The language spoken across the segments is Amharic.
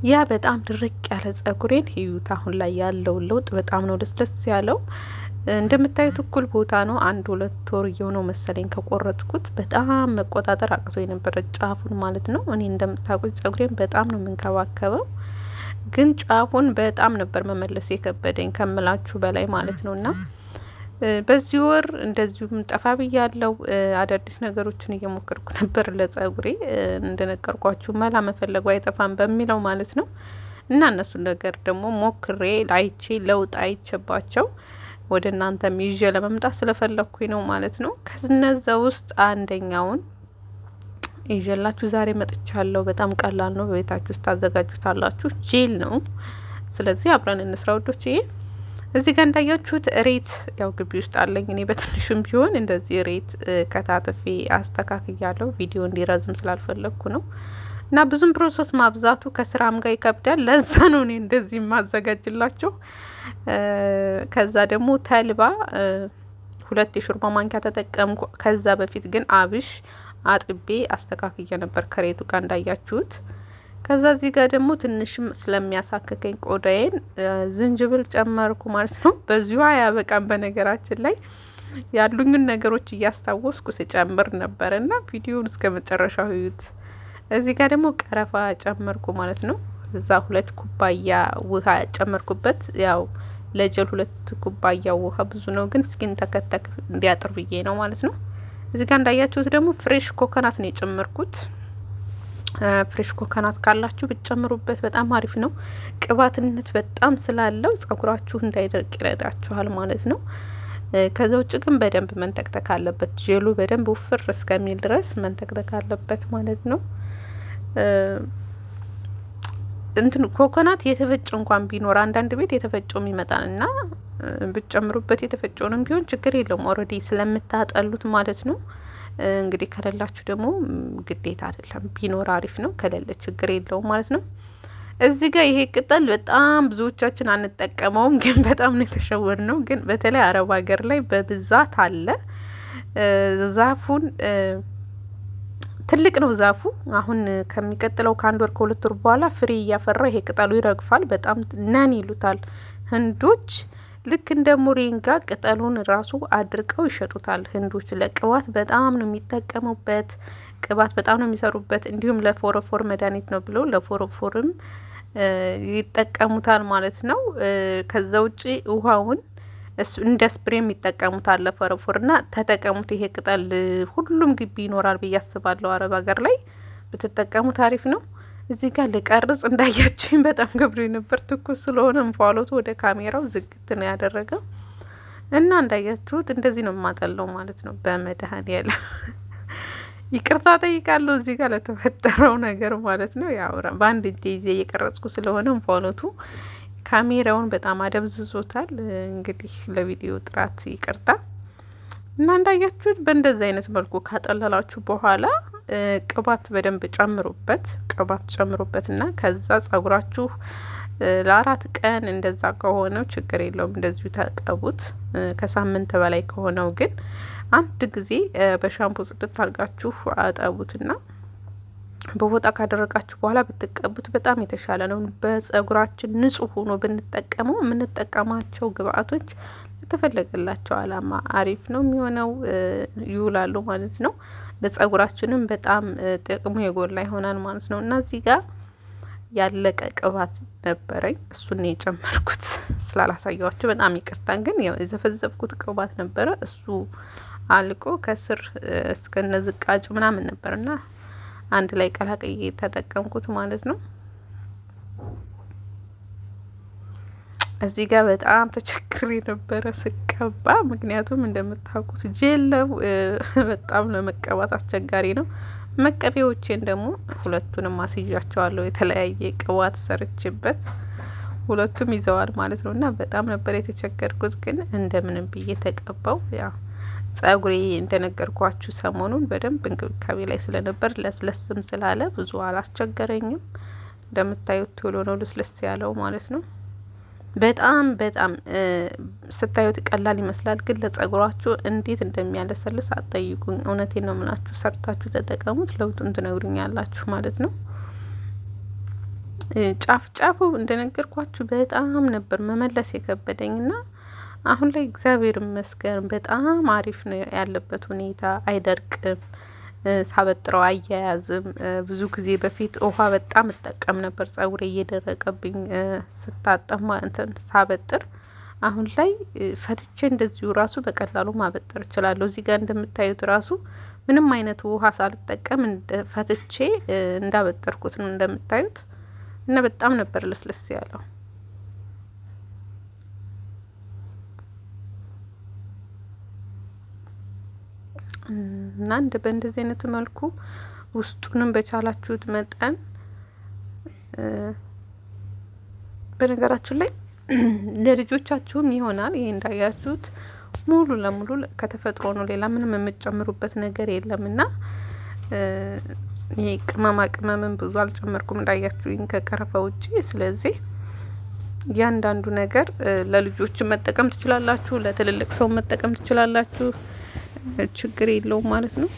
ያ በጣም ድርቅ ያለ ጸጉሬን ህዩት። አሁን ላይ ያለው ለውጥ በጣም ነው ደስ ያለው። እንደምታዩት እኩል ቦታ ነው። 1-2 ወር እየሆነው መሰለኝ ከቆረጥኩት። በጣም መቆጣጠር አቅቶ የነበረ ጫፉን ማለት ነው። እኔ እንደምታውቁት ጸጉሬን በጣም ነው የምንከባከበው፣ ግን ጫፉን በጣም ነበር መመለስ የከበደኝ ከምላችሁ በላይ ማለት ነውና በዚህ ወር እንደዚሁም ጠፋ ብያለሁ። አዳዲስ ነገሮችን እየሞከርኩ ነበር ለጸጉሬ። እንደነገርኳችሁ መላ መፈለጉ አይጠፋም በሚለው ማለት ነው። እና እነሱን ነገር ደግሞ ሞክሬ አይቼ ለውጥ አይቼባቸው ወደ እናንተም ይዤ ለመምጣት ስለፈለኩኝ ነው ማለት ነው። ከነዛ ውስጥ አንደኛውን ይዤላችሁ ዛሬ መጥቻለሁ። በጣም ቀላል ነው፣ በቤታችሁ ውስጥ ታዘጋጁታላችሁ። ጄል ነው። ስለዚህ አብረን እንስራ ወዶችዬ። እዚህ ጋር እንዳያችሁት ሬት ያው ግቢ ውስጥ አለኝ እኔ በትንሹም ቢሆን እንደዚህ ሬት ከታተፌ አስተካክያለሁ። ቪዲዮ እንዲረዝም ስላልፈለግኩ ነው። እና ብዙም ፕሮሰስ ማብዛቱ ከስራም ጋር ይከብዳል። ለዛ ነው እኔ እንደዚህ ማዘጋጅላችሁ። ከዛ ደግሞ ተልባ 2 የሾርባ ማንኪያ ተጠቀምኩ። ከዛ በፊት ግን አብሽ አጥቤ አስተካክያ ነበር ከሬቱ ጋር እንዳያችሁት። ከዛ እዚህ ጋር ደግሞ ትንሽም ስለሚያሳክከኝ ቆዳዬን ዝንጅብል ጨመርኩ ማለት ነው። በዚሁ አያበቃም። በነገራችን ላይ ያሉኝን ነገሮች እያስታወስኩ ስጨምር ነበርና ቪዲዮውን እስከ መጨረሻው እዩት። እዚህ ጋር ደግሞ ቀረፋ ጨመርኩ ማለት ነው። እዛ 2 ኩባያ ውሃ ጨመርኩበት። ያው ለጀል 2 ኩባያ ውሃ ብዙ ነው፣ ግን ስኪን ተከተክ እንዲያጥር ብዬ ነው ማለት ነው። እዚህ ጋር እንዳያችሁት ደግሞ ፍሬሽ ኮኮናት ነው የጨመርኩት። ፍሬሽ ኮኮናት ካላችሁ ብትጨምሩበት በጣም አሪፍ ነው። ቅባትነት በጣም ስላለው ጸጉራችሁ እንዳይደርቅ ይረዳችኋል ማለት ነው። ከዛ ውጭ ግን በደንብ መንተክተክ አለበት። ጄሉ በደንብ ውፍር እስከሚል ድረስ መንተክተክ አለበት ማለት ነው። እንትን ኮኮናት የተፈጨ እንኳን ቢኖር አንዳንድ ቤት የተፈጨውም ይመጣልና ብትጨምሩበት የተፈጨውንም ቢሆን ችግር የለውም። ኦልሬዲ ስለምታጠሉት ማለት ነው። እንግዲህ ከሌላችሁ ደግሞ ግዴታ አይደለም፣ ቢኖር አሪፍ ነው። ከሌለ ችግር የለውም ማለት ነው። እዚህ ጋር ይሄ ቅጠል በጣም ብዙዎቻችን አንጠቀመውም፣ ግን በጣም ነው የተሸወር ነው። ግን በተለይ አረብ ሀገር ላይ በብዛት አለ። ዛፉን ትልቅ ነው ዛፉ። አሁን ከሚቀጥለው ከ1 ወር ከ2 ወር በኋላ ፍሬ እያፈራ ይሄ ቅጠሉ ይረግፋል። በጣም ነን ይሉታል ህንዶች። ልክ እንደ ሞሪንጋ ቅጠሉን ራሱ አድርቀው ይሸጡታል ህንዶች። ለቅባት በጣም ነው የሚጠቀሙበት። ቅባት በጣም ነው የሚሰሩበት። እንዲሁም ለፎረፎር መድኃኒት ነው ብለው ለፎረፎርም ይጠቀሙታል ማለት ነው። ከዛ ውጪ ውሃውን እንደ ስፕሬም ይጠቀሙታል ለፎረፎርና ተጠቀሙት። ይሄ ቅጠል ሁሉም ግቢ ይኖራል ብዬ አስባለሁ። አረብ ሀገር ላይ ብትጠቀሙት አሪፍ ነው። እዚህ ጋር ልቀርጽ እንዳያችሁኝ በጣም ገብሬ ነበር። ትኩስ ስለሆነ እንፋሎቱ ወደ ካሜራው ዝግት ነው ያደረገው እና እንዳያችሁት እንደዚህ ነው የማጠለው ማለት ነው። በመድኃኒዓለም ይቅርታ ጠይቃለሁ እዚህ ጋር ለተፈጠረው ነገር ማለት ነው። ያው በአንድ እጄ ይዤ እየቀረጽኩ ስለሆነ እንፋሎቱ ካሜራውን በጣም አደብዝዞታል። እንግዲህ ለቪዲዮ ጥራት ይቅርታ። እና እንዳያችሁት በእንደዚህ አይነት መልኩ ካጠለላችሁ በኋላ ቅባት በደንብ ጨምሩበት። ቅባት ጨምሩበትና ከዛ ጸጉራችሁ ለ4 ቀን እንደዛ ከሆነው ችግር የለውም፣ እንደዚሁ ተቀቡት። ከሳምንት በላይ ከሆነው ግን አንድ ጊዜ በሻምፖ ጽድት አድርጋችሁ አጠቡትና በቦጣ ካደረጋችሁ በኋላ ብትቀቡት በጣም የተሻለ ነው። በጸጉራችን ንጹህ ሆኖ ብንጠቀመው የምንጠቀማቸው ግብአቶች ለተፈለገላቸው አላማ አሪፍ ነው የሚሆነው፣ ይውላሉ ማለት ነው። ለጸጉራችንም በጣም ጥቅሙ የጎላ ይሆናል ማለት ነው። እና እዚህ ጋር ያለቀ ቅባት ነበረኝ፣ እሱን የጨመርኩት ስላላሳየዋችሁ በጣም ይቅርታን። ግን ያው የዘፈዘፍኩት ቅባት ነበረ፣ እሱ አልቆ ከስር እስከነ ዝቃጩ ምናምን ነበርና አንድ ላይ ቀላቅዬ ተጠቀምኩት ማለት ነው። እዚህ ጋር በጣም ተቸግሬ ነበረ ስቀባ፣ ምክንያቱም እንደምታውቁት ጄል ነው፣ በጣም ለመቀባት አስቸጋሪ ነው። መቀቢያዎቼን ደግሞ ሁለቱንም አስይዣቸዋለሁ፣ የተለያየ ቅባት ሰርችበት ሁለቱም ይዘዋል ማለት ነው። እና በጣም ነበር የተቸገርኩት፣ ግን እንደምንም ብዬ ተቀባው። ያው ጸጉሬ እንደነገርኳችሁ ሰሞኑን በደንብ እንክብካቤ ላይ ስለነበር ለስለስም ስላለ ብዙ አላስቸገረኝም። እንደምታዩት ቶሎ ነው ልስልስ ያለው ማለት ነው። በጣም በጣም ስታዩት ቀላል ይመስላል፣ ግን ለጸጉራችሁ እንዴት እንደሚያለሰልስ አትጠይቁኝ። እውነቴን ነው የምላችሁ፣ ሰርታችሁ ተጠቀሙት፣ ለውጡን ትነግሩኛላችሁ ማለት ነው። ጫፍ ጫፉ እንደነገርኳችሁ በጣም ነበር መመለስ የከበደኝና አሁን ላይ እግዚአብሔር ይመስገን በጣም አሪፍ ነው ያለበት ሁኔታ። አይደርቅም፣ ሳበጥረው አያያዝም። ብዙ ጊዜ በፊት ውሃ በጣም እጠቀም ነበር ጸጉሬ እየደረቀብኝ ስታጠብ እንትን ሳበጥር። አሁን ላይ ፈትቼ እንደዚሁ ራሱ በቀላሉ ማበጠር እችላለሁ። እዚህ ጋር እንደምታዩት ራሱ ምንም አይነት ውሃ ሳልጠቀም ፈትቼ እንዳበጠርኩት ነው እንደምታዩት። እና በጣም ነበር ልስልስ ያለው። እና በእንደዚህ አይነት መልኩ ውስጡንም በቻላችሁት መጠን በነገራችን ላይ ለልጆቻችሁም ይሆናል። ይሄ እንዳያችሁት ሙሉ ለሙሉ ከተፈጥሮ ነው። ሌላ ምንም የምትጨምሩበት ነገር የለምና ይሄ ቅመማ ቅመምን ብዙ አልጨመርኩም እንዳያችሁኝ ከቀረፋ ውጪ። ስለዚህ እያንዳንዱ ነገር ለልጆች መጠቀም ትችላላችሁ፣ ለትልልቅ ሰው መጠቀም ትችላላችሁ። ችግር የለውም ማለት ነው።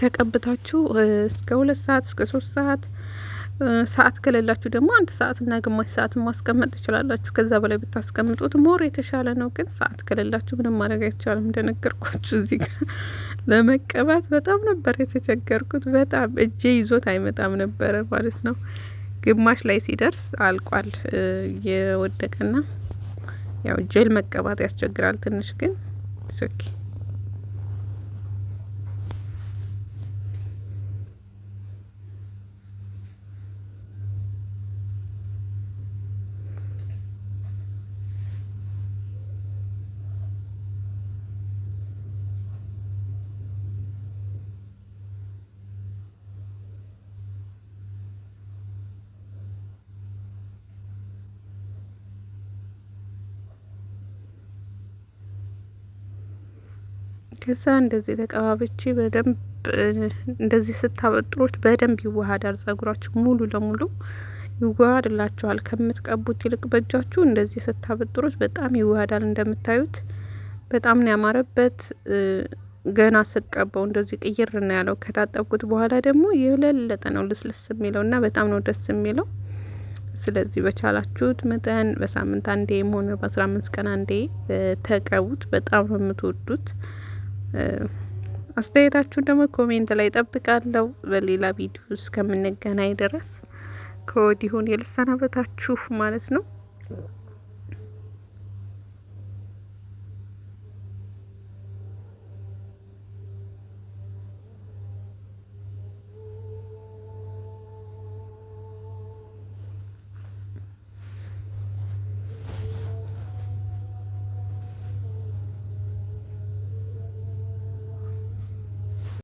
ተቀብታችሁ እስከ 2 ሰዓት እስከ 3 ሰዓት ሰዓት ከሌላችሁ ደግሞ 1 ሰዓት እና ግማሽ ሰዓት ማስቀመጥ ትችላላችሁ። ከዛ በላይ ብታስቀምጡት ሞር የተሻለ ነው። ግን ሰዓት ከሌላችሁ ምንም ማድረግ አይቻልም። እንደነገርኳችሁ እዚህ ጋር ለመቀባት በጣም ነበር የተቸገርኩት። በጣም እጄ ይዞት አይመጣም ነበረ ማለት ነው። ግማሽ ላይ ሲደርስ አልቋል የወደቀና ያው ጄል መቀባት ያስቸግራል ትንሽ ግን ኦኬ። ከዛ እንደዚህ ተቀባብቼ በደንብ እንደዚህ ስታበጥሩት በደንብ ይዋሃዳል። ጸጉራችሁ ሙሉ ለሙሉ ይዋሃድላችኋል። ከምትቀቡት ይልቅ በእጃችሁ እንደዚህ ስታበጥሩት በጣም ይዋሃዳል። እንደምታዩት በጣም ነው ያማረበት። ገና ስቀባው እንደዚህ ቅይር ነው ያለው። ከታጠብኩት በኋላ ደግሞ የለለጠ ነው ልስልስ የሚለውና በጣም ነው ደስ የሚለው። ስለዚህ በቻላችሁት መጠን በሳምንት አንዴ ሆነ በ15 ቀን አንዴ ተቀቡት። በጣም ነው የምትወዱት። አስተያየታችሁን ደግሞ ኮሜንት ላይ ጠብቃለሁ። በሌላ ቪዲዮ እስከምንገናኝ ድረስ ከወዲሁ ልሰናበታችሁ ማለት ነው።